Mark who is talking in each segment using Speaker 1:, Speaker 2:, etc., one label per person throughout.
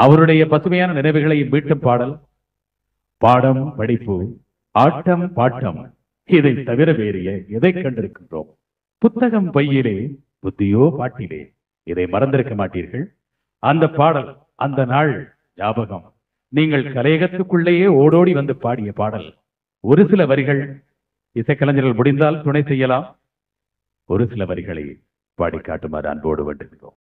Speaker 1: அவருடைய பசுமையான நினைவுகளை மீட்டும் பாடல் பாடம் படிப்பு ஆட்டம் பாட்டம். இதை தவிர வேறு எதை கண்டிருக்கின்றோம்? புத்தகம் பையிலே புத்தியோ பாட்டிலே. இதை மறந்திருக்க மாட்டீர்கள். அந்த பாடல், அந்த நாள் ஞாபகம். நீங்கள் கலையகத்துக்குள்ளேயே ஓடோடி வந்து பாடிய பாடல். ஒரு சில வரிகள் இசைக்கலைஞர்கள் முடிந்தால் துணை செய்யலாம். ஒரு சில வரிகளை பாடி காட்டுமாறு அன்போடு வேண்டுகிறோம்.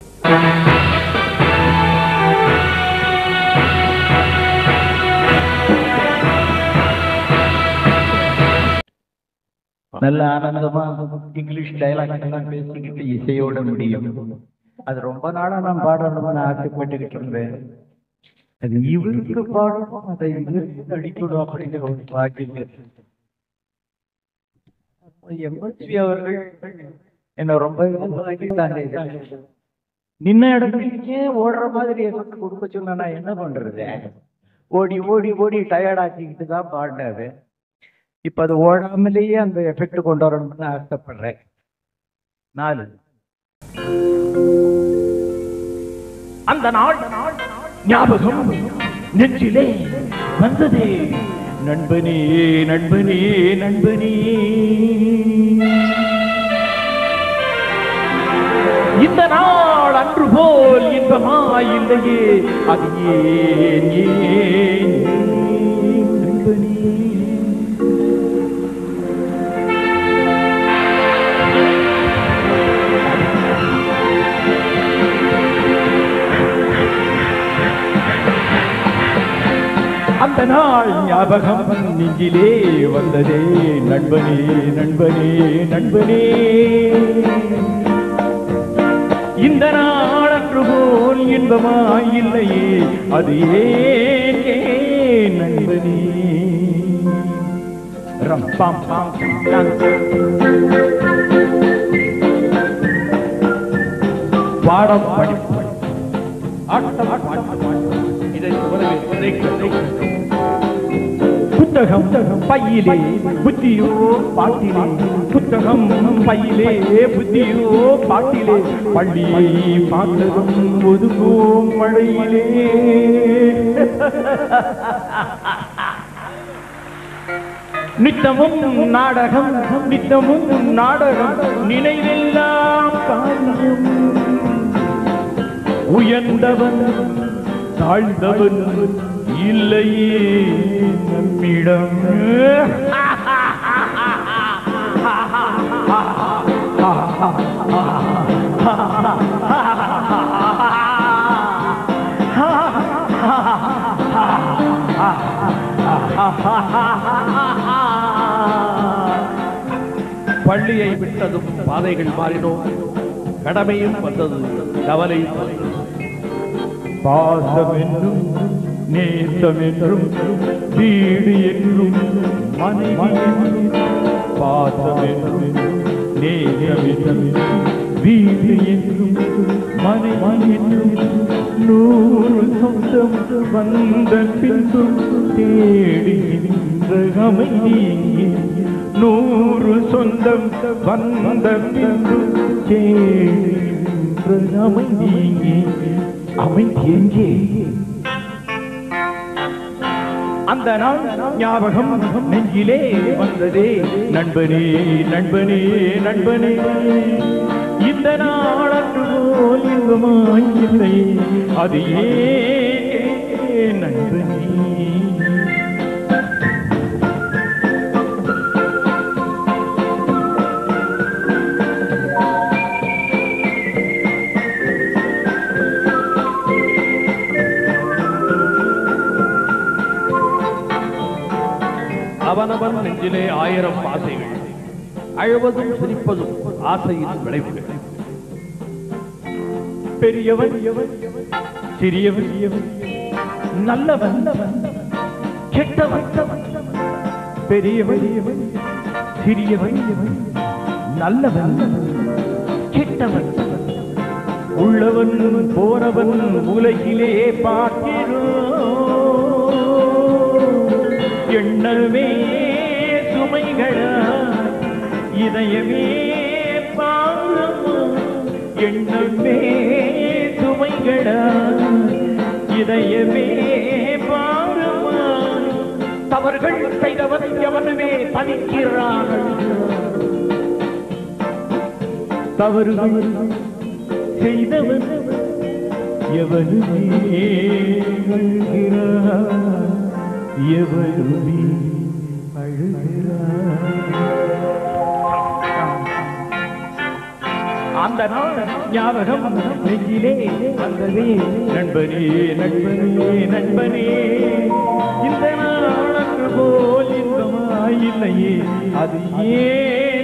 Speaker 2: நல்ல ஆனந்தமா இங்கிலீஷ் டைலாக் எல்லாம் பேசிக்கிட்டு இசையோட முடியும். அது ரொம்ப நாளா நான் பாடணும்னு ஆசைப்பட்டுக்கிட்டு இருந்தேன். அது இவருக்கு பாடணும், அதை இவருக்கு அடிக்கணும் அப்படிங்கிற ஒரு பாக்கியம். எம்எஸ்வி அவர்கள் என்ன ரொம்ப நின்ன இடத்துக்கே ஓடுற மாதிரி எஃபெக்ட் கொடுக்க சொன்னா நான் என்ன பண்றது? ஓடி ஓடி ஓடி டயர்ட் ஆக்கிக்கிட்டு தான் பாடினது. இப்ப அது ஓடாமலேயே அந்த எஃபெக்ட் கொண்டு வரணும்னு ஆசைப்படுறேன். 4
Speaker 3: அந்த நாள் ஞாபகம் நெஞ்சிலே வந்ததே. நண்பனே நண்பனே நண்பனே, இந்த நாள் அன்று போல் இன்பமாயில்லையே. அது ஏன் ஏன் நண்பனே? அந்த நாள் ஞாபகம் நெஞ்சிலே வந்ததே. நண்பனே நண்பனே நண்பனே, இந்த நாள் அன்று போல் இன்பமாயில்லையே. அது ஏன் ஏன் நண்பனே? ரம் பாம் பாம் பாடம் படிப்பு ஆட்டம் பாட்டம். இதை புத்தகம் பையிலே புத்தியோ பாட்டிலே. புத்தகம் பையிலே புத்தியோ பாட்டிலே. பள்ளியை பார்த்ததும் ஒதுங்கும் மழையிலே. நித்தமும் நாடகம் நித்தமும் நாடகம். நினைவெல்லாம் காரியம். உயர்ந்தவன் தாழ்ந்தவன் இல்லையே நம்மிடம். பள்ளியை விட்டதும் பாதைகள் மாறினோம். கடமையும் வந்தது, கவலையும் வந்தது. பாசம் என்றும் நேசம் என்றும் வீடு என்றும் மனைவி என்றும். பாசம் என்றும் நேசம் என்றும் வீடு என்றும் மனைவி என்றும். 100 சொந்தம் வந்த பின்பும் தேடுகின்ற அமைதி. 100 சொந்தம் வந்த பின்பும் தேடுகின்ற அமைதி. அமைதி எங்கே? அந்த நாள் ஞாபகம் நெஞ்சிலே வந்ததே. நண்பனே நண்பனே நண்பனே, இந்த நாள் அன்று போல் இன்பமாயில்லை. அது ஏன் நண்பனே? அவனவன் நெஞ்சிலே 1000 ஆசைகள். அழுவதும் சிரிப்பதும் ஆசையின் விளைவுகள். பெரியவன் சிறியவன், நல்லவன் கெட்டவன். பெரியவன் சிறியவன், நல்லவன் கெட்டவன். உள்ளவன் போனவன் உலகிலே பார்க்கிறோம். எண்ணமே சுமைகளா, இதயமே பாரமா. எண்ணமே சுமைகளா, இதயமே பாருமா தவறுகள் செய்தவன் எவனுமே தனிக்கிறார்கள் தவறுகள் செய்தவன் எவனுமே அழுகிறான் எவனுமே அந்த நாள் ஞாபகம் நெஞ்சிலே வந்ததே நண்பனே நண்பனே நண்பனே இந்த நாள் அன்று போல் இன்பமாயில்லையே அது ஏன்